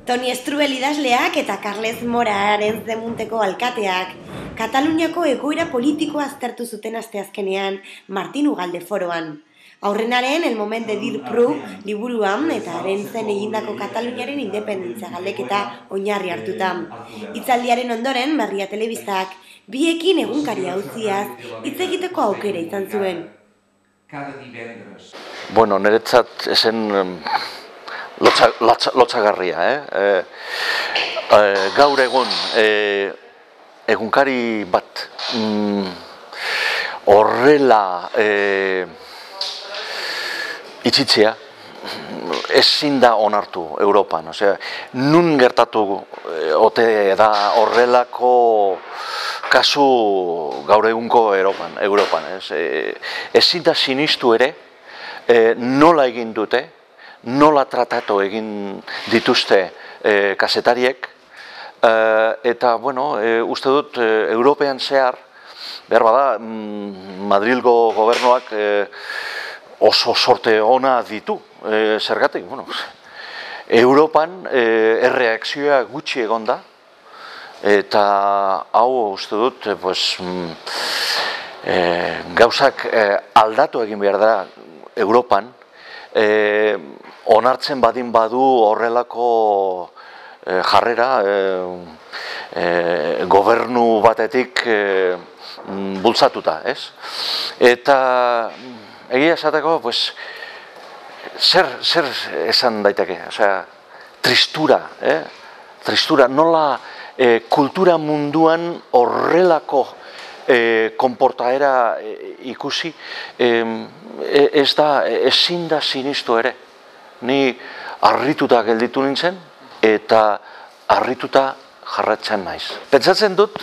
Toni Strubel idazleak eta Carles Mora Arenz-de-Munteko alkateak Kataluniako egoera politikoa aztertu zuten asteazkenean Martin Ugalde foroan. Aurrenaren El Moment de Dir Prou liburuan eta Arenzen egindako Kataluniaren independentzia galdeketa oinarri hartuta. Hitzaldiaren ondoren Berria Telebistak biekin egunkaria auziaz hitz egiteko aukera izan zuen. Bueno, niretzat esen lotsagarria, gaur egun egunkari bat horrela itxitzea ezin da onartu Europan. Nun gertatu ote da horrelako kasu gaur egunko Europan. Ezin da sinistu ere nola egin dute, nola tratatu egin dituzte kazetariek, eta, uste dut, European zehar, behar bada, Madrilgo gobernuak oso sorte ona ditu, zergatik, Europan erreakzioa gutxi egon da, eta hau uste dut, gauzak aldatu egin behar da Europan, onartzen badin badu horrelako jarrera gobernu batetik bultzatuta, ez? Eta egia esateko, zer esan daiteke? Tristura, nola kultura munduan horrelako konportaera ikusi, ezin da sinistu ere. Ni harrituta gelditu nintzen eta harrituta jarratzen naiz. Pentsatzen dut,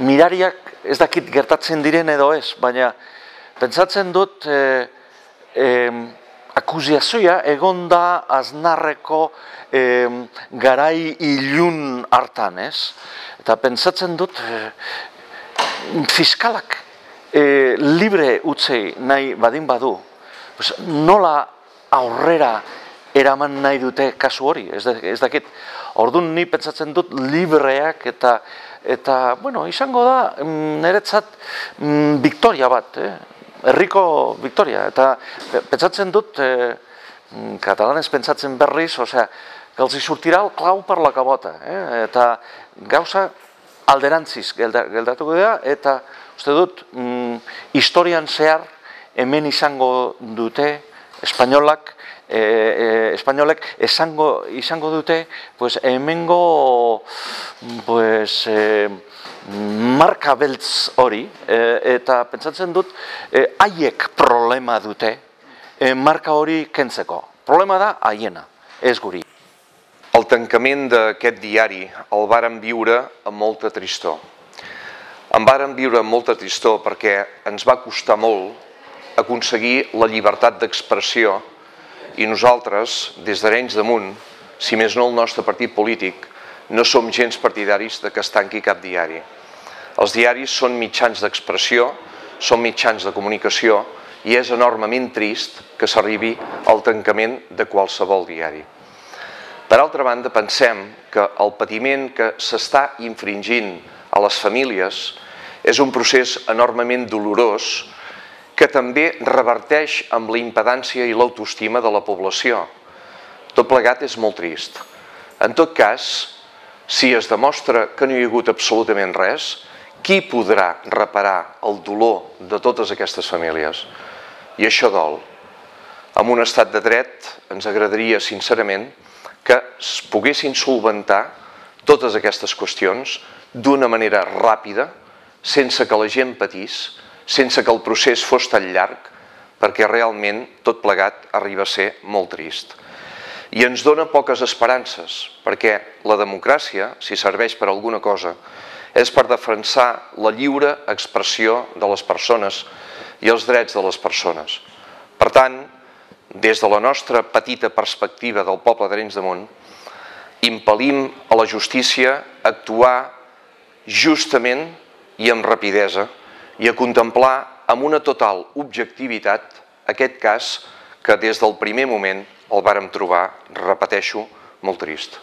mirariak ez dakit gertatzen diren edo ez, baina pentsatzen dut akusiazioa egon da Aznarreko garai ilun hartan, ez? Eta pentsatzen dut fiskalak libre utzi nahi badin badu, nola aurrera eraman nahi dute kasu hori, ez dakit. Orduan ni pentsatzen dut libreak eta izango da niretzat victoria bat, herriko victoria. Eta pentsatzen dut, katalanez pentsatzen berriz, que els hi sortirà el clau per la cabota, eta gauza alderantziz geldatuko dira, eta uste dut, historian zehar hemen izango dute, espainolek izango dute, hemengo marka beltz hori, eta pentsatzen dut, haiek problema dute, marka hori kentzeko. Problema da haiena, ez guri. El tancament d'aquest diari el vàrem viure amb molta tristor. En vàrem viure amb molta tristor perquè ens va costar molt aconseguir la llibertat d'expressió i nosaltres, des d'Arenys de Munt, si més no el nostre partit polític, no som gens partidaris que es tanqui cap diari. Els diaris són mitjans d'expressió, són mitjans de comunicació i és enormement trist que s'arribi al tancament de qualsevol diari. Per altra banda, pensem que el patiment que s'està infringint a les famílies és un procés enormement dolorós que també reverteix amb la impedància i l'autoestima de la població. Tot plegat és molt trist. En tot cas, si es demostra que no hi ha hagut absolutament res, qui podrà reparar el dolor de totes aquestes famílies? I això dol. En un estat de dret ens agradaria, sincerament, que es poguessin solventar totes aquestes qüestions d'una manera ràpida, sense que la gent patís, sense que el procés fos tan llarg, perquè realment tot plegat arriba a ser molt trist. I ens dona poques esperances, perquè la democràcia, si serveix per alguna cosa, és per defensar la lliure expressió de les persones i els drets de les persones. Per tant, des de la nostra petita perspectiva del poble d'Arenys de Munt, impel·lim a la justícia a actuar justament i amb rapidesa i a contemplar amb una total objectivitat aquest cas que des del primer moment el vàrem trobar, repeteixo, molt trist.